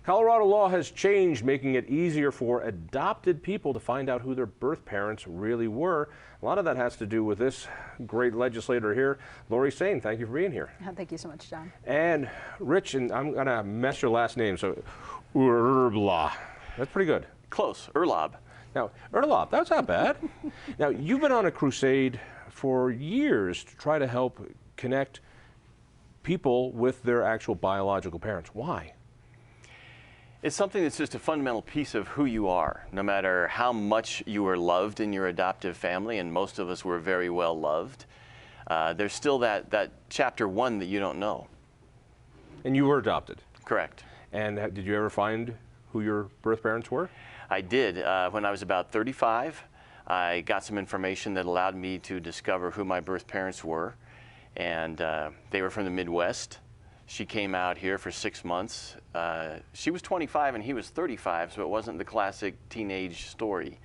Colorado law has changed, making it easier for adopted people to find out who their birth parents really were. A lot of that has to do with this great legislator here, Lori Saine. Thank you for being here. Thank you so much, John. And Rich, and I'm going to mess your last name, so Uhrlaub. That's pretty good. Close, Uhrlaub. Now, Uhrlaub, that's not bad. Now, you've been on a crusade for years to try to help connect people with their actual biological parents. Why? It's something that's just a fundamental piece of who you are, no matter how much you were loved in your adoptive family, and most of us were very well loved. There's still that chapter one that you don't know. And you were adopted? Correct. And did you ever find who your birth parents were? I did. When I was about 35, I got some information that allowed me to discover who my birth parents were, and they were from the Midwest. She came out here for 6 months. She was 25 and he was 35, so it wasn't the classic teenage story.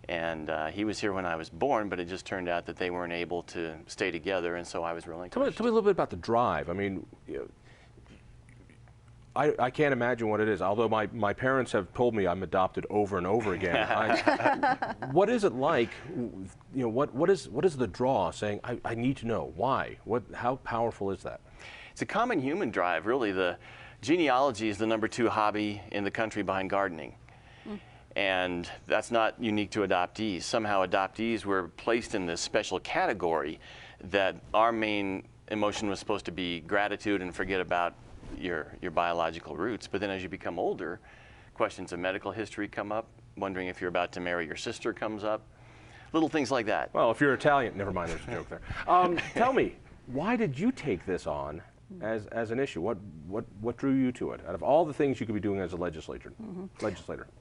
And he was here when I was born, but it just turned out that they weren't able to stay together, and so I was relinquished. Tell me a little bit about the drive. I mean, you know, I can't imagine what it is, although my parents have told me I'm adopted over and over again. What is it like, you know, what is the draw saying, I need to know, why? How powerful is that? It's a common human drive, really. The genealogy is the #2 hobby in the country behind gardening. And that's not unique to adoptees. Somehow adoptees were placed in this special category that our main emotion was supposed to be gratitude and forget about your biological roots. But then as you become older, questions of medical history come up, wondering if you're about to marry your sister comes up, little things like that. Well, if you're Italian, never mind, there's a joke there. Tell me, why did you take this on as an issue? What drew you to it? Out of all the things you could be doing as a legislator?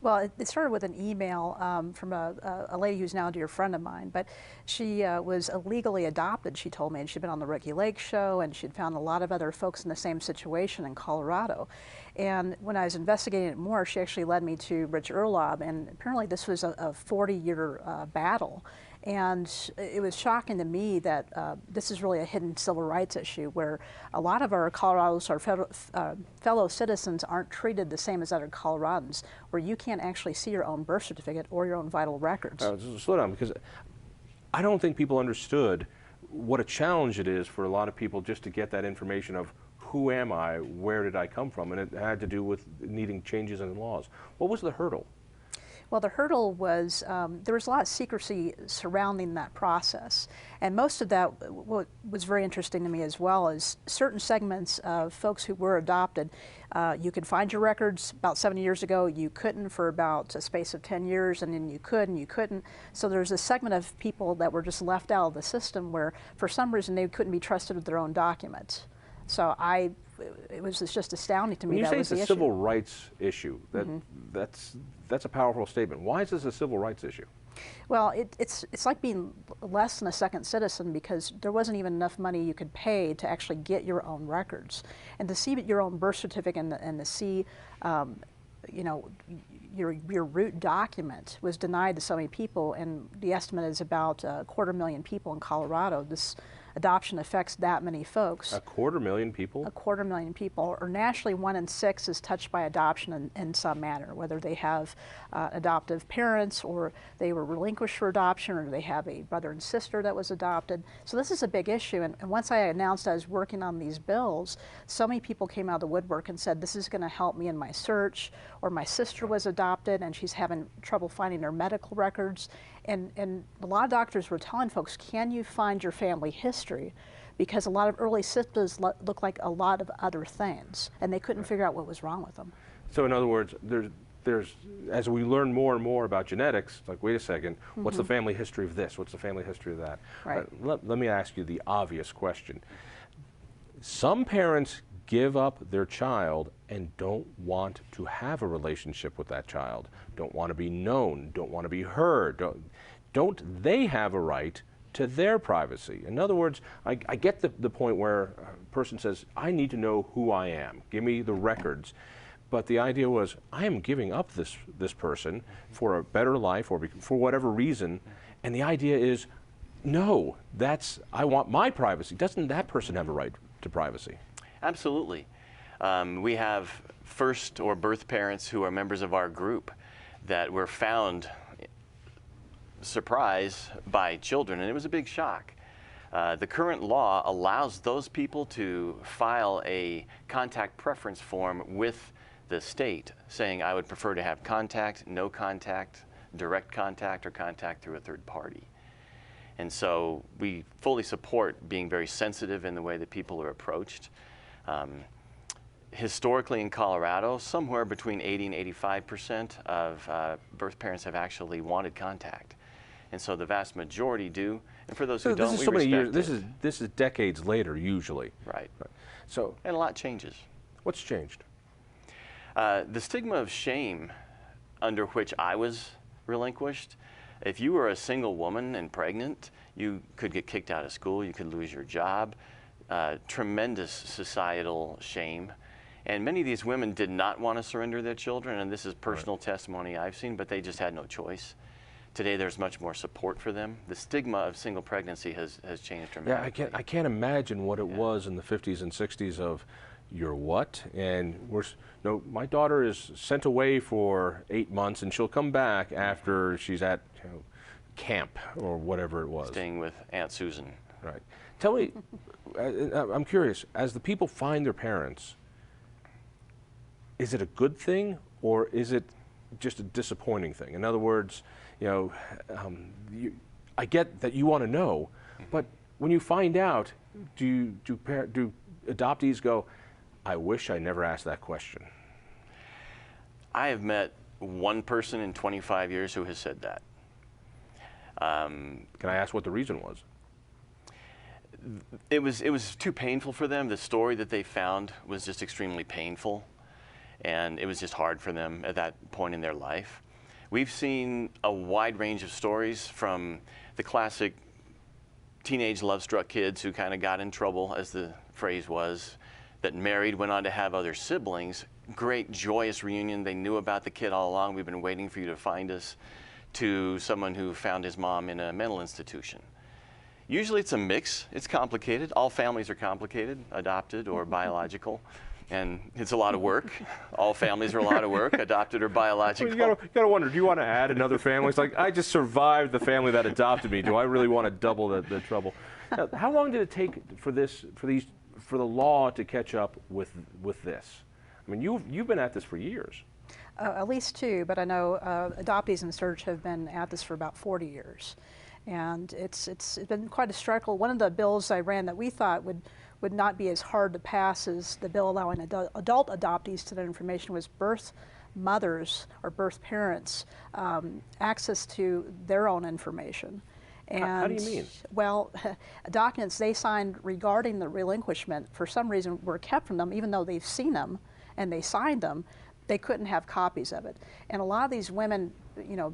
Well, it started with an email from a lady who's now a dear friend of mine, but she was illegally adopted, she told me, and she'd been on the Ricky Lake show, and she'd found a lot of other folks in the same situation in Colorado. And when I was investigating it more, she actually led me to Rich Uhrlaub, and apparently this was a 40-year battle. And it was shocking to me that this is really a hidden civil rights issue where a lot of our Colorados, our fellow citizens, aren't treated the same as other Coloradans, where you can't actually see your own birth certificate or your own vital records. Slow down, because I don't think people understood what a challenge it is for a lot of people just to get that information of who am I, where did I come from, and it had to do with needing changes in laws. What was the hurdle? Well, the hurdle was there was a lot of secrecy surrounding that process. And most of that, what was very interesting to me as well, is certain segments of folks who were adopted, you could find your records about 7 years ago, you couldn't for about a space of 10 years, and then you could and you couldn't. So there's a segment of people that were just left out of the system where for some reason they couldn't be trusted with their own documents. So it was just astounding to me. When you that say was it's the a issue. civil rights issue, that's a powerful statement. Why is this a civil rights issue? Well, it's like being less than a second citizen because there wasn't even enough money you could pay to actually get your own records. And to see your own birth certificate and to see, you know, your root document was denied to so many people, and the estimate is about 250,000 people in Colorado. This adoption affects that many folks. 250,000 people? 250,000 people, or nationally 1 in 6 is touched by adoption in some manner, whether they have adoptive parents or they were relinquished for adoption or they have a brother and sister that was adopted. So this is a big issue, and once I announced I was working on these bills, so many people came out of the woodwork and said, this is going to help me in my search, or my sister was adopted and she's having trouble finding her medical records. And a lot of doctors were telling folks, can you find your family history? Because a lot of early symptoms look like a lot of other things, and they couldn't figure out what was wrong with them. So in other words, there's as we learn more and more about genetics, it's like, wait a second, what's the family history of this? What's the family history of that? Right. Let me ask you the obvious question. Some parents give up their child and don't want to have a relationship with that child, don't want to be known, don't want to be heard. Don't they have a right to their privacy? In other words, I get the point where a person says, I need to know who I am, give me the records. But the idea was, I am giving up this person for a better life or for whatever reason, and the idea is, no, I want my privacy. Doesn't that person have a right to privacy? Absolutely. We have first or birth parents who are members of our group that were found, surprise, by children, and it was a big shock. The current law allows those people to file a contact preference form with the state saying, I would prefer to have contact, no contact, direct contact, or contact through a third party. And so we fully support being very sensitive in the way that people are approached. Historically in Colorado, somewhere between 80 and 85% of birth parents have actually wanted contact. And so the vast majority do. And for those who don't, this is we so many years. respect it. This is decades later, usually. Right. So, And a lot changes. what's changed? The stigma of shame under which I was relinquished, if you were a single woman and pregnant, you could get kicked out of school, you could lose your job, tremendous societal shame. And many of these women did not want to surrender their children, and this is personal testimony I've seen, but they just had no choice. Today there's much more support for them. The stigma of single pregnancy has changed dramatically. Yeah, I can't imagine what it was in the 50s and 60s of, you're what? And no, my daughter is sent away for 8 months and she'll come back after she's at camp or whatever it was. Staying with Aunt Susan. Right. Tell me, I'm curious, as the people find their parents, is it a good thing or is it just a disappointing thing? In other words, I get that you want to know, but when you find out, do adoptees go, I wish I never asked that question? I have met one person in 25 years who has said that. Can I ask what the reason was? It was too painful for them. The story that they found was just extremely painful, and it was just hard for them at that point in their life. We've seen a wide range of stories, from the classic teenage love-struck kids who kind of got in trouble, as the phrase was, that married, went on to have other siblings, great joyous reunion, they knew about the kid all along, we've been waiting for you to find us, to someone who found his mom in a mental institution. Usually it's a mix, it's complicated, all families are complicated, adopted or biological. And it's a lot of work. All families are a lot of work, adopted or biological. Well, you gotta wonder, do you want to add another family? It's like, I just survived the family that adopted me. Do I really want to double the trouble? Now, how long did it take for the law to catch up with this? I mean, you've been at this for years. At least 2, but I know Adoptees in Search have been at this for about 40 years. And it's been quite a struggle. One of the bills I ran that we thought would not be as hard to pass as the bill allowing adult adoptees to that information was birth mothers or birth parents access to their own information. And, how do you mean? Well, documents they signed regarding the relinquishment, for some reason, were kept from them, even though they've seen them and they signed them. They couldn't have copies of it. And a lot of these women,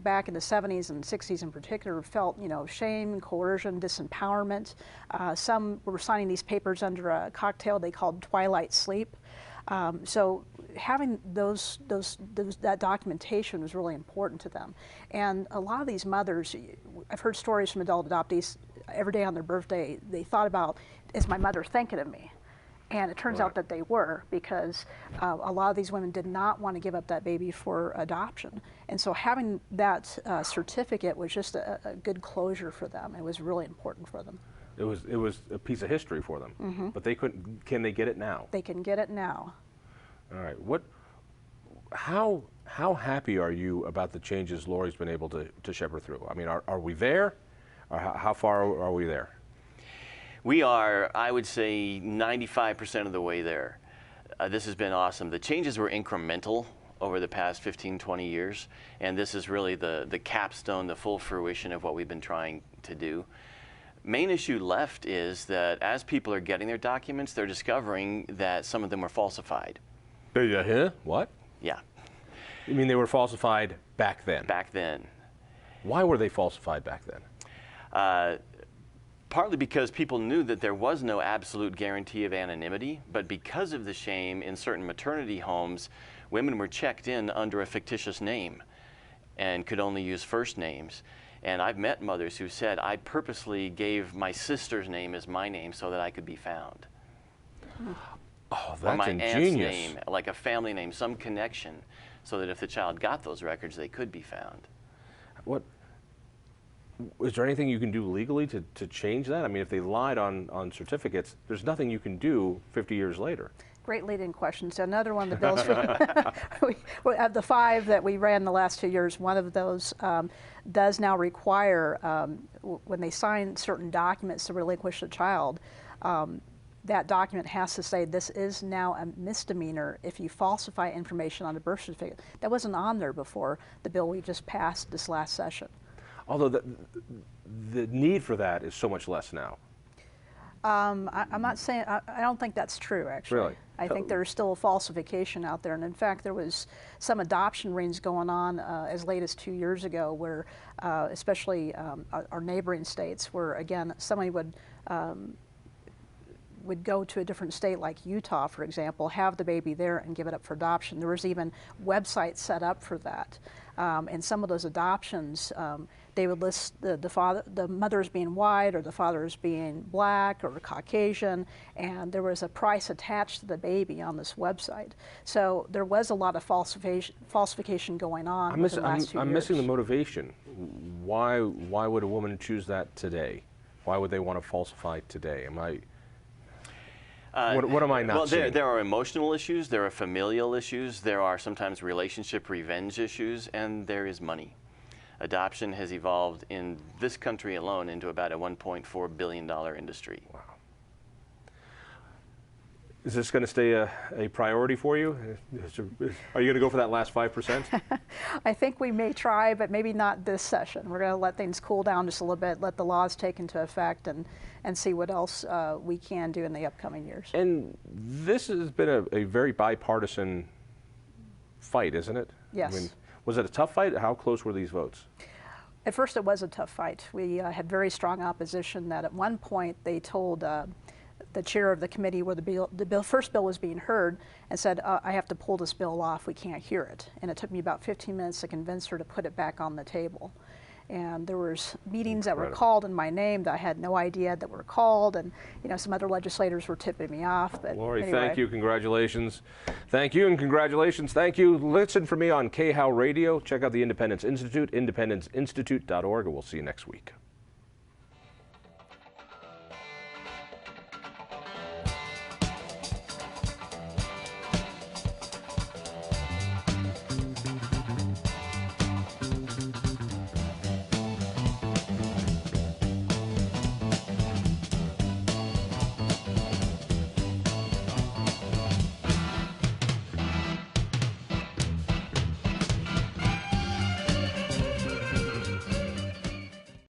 back in the 70s and 60s in particular, felt, shame, coercion, disempowerment. Some were signing these papers under a cocktail they called twilight sleep. So having that documentation was really important to them. And a lot of these mothers, I've heard stories from adult adoptees every day on their birthday, they thought about, is my mother thinking of me? And it turns out that they were, because a lot of these women did not want to give up that baby for adoption. And so having that certificate was just a good closure for them. It was really important for them. It was a piece of history for them, but they couldn't. Can they get it now? They can get it now. All right. How happy are you about the changes Lori's been able to shepherd through? I mean, are we there? Or how far are we there? We are, I would say, 95% of the way there. This has been awesome. The changes were incremental over the past 15, 20 years, and this is really the capstone, the full fruition of what we've been trying to do. Main issue left is that as people are getting their documents, they're discovering that some of them were falsified. What? Yeah. You mean they were falsified back then? Back then. Why were they falsified back then? Partly because people knew that there was no absolute guarantee of anonymity, but because of the shame in certain maternity homes, women were checked in under a fictitious name and could only use first names. And I've met mothers who said, I purposely gave my sister's name as my name so that I could be found. Oh, or that's my aunt's ingenious. name, like a family name, some connection, so that if the child got those records, they could be found. What, is there anything you can do legally to change that? I mean, if they lied on certificates, there's nothing you can do 50 years later. Great lead-in question. So another one of the bills, of the 5 that we ran the last 2 years, one of those does now require, when they sign certain documents to relinquish the child, that document has to say this is now a misdemeanor if you falsify information on the birth certificate. That wasn't on there before the bill we just passed this last session. Although the need for that is so much less now. I'm not saying, I don't think that's true, actually. Really? I think there's still a falsification out there. And in fact, there was some adoption rings going on as late as 2 years ago where, especially our neighboring states, where again, somebody would go to a different state like Utah, for example, have the baby there and give it up for adoption. There was even websites set up for that. And some of those adoptions, they would list the mother as being white or the father as being black or Caucasian, and there was a price attached to the baby on this website. So there was a lot of falsification going on within the last 2 years. I'm missing the motivation. Why would a woman choose that today? Why would they want to falsify today? Am I... what am I not seeing? Well, there are emotional issues, there are familial issues, there are sometimes relationship revenge issues, and there is money. Adoption has evolved in this country alone into about a $1.4 billion industry. Wow. Is this going to stay a priority for you? Are you going to go for that last 5%? I think we may try, but maybe not this session. We're going to let things cool down just a little bit, let the laws take into effect, and see what else we can do in the upcoming years. And this has been a very bipartisan fight, isn't it? Yes. I mean, was it a tough fight? How close were these votes? At first it was a tough fight. We had very strong opposition that at one point they told the chair of the committee where the first bill was being heard and said, I have to pull this bill off, we can't hear it. And it took me about 15 minutes to convince her to put it back on the table. And there was meetings that were called in my name that I had no idea that were called, and some other legislators were tipping me off. But Lori, anyway. Thank you, congratulations. Thank you and congratulations. Thank you. Listen for me on KHOW Radio. Check out the Independence Institute, independenceinstitute.org, and we'll see you next week.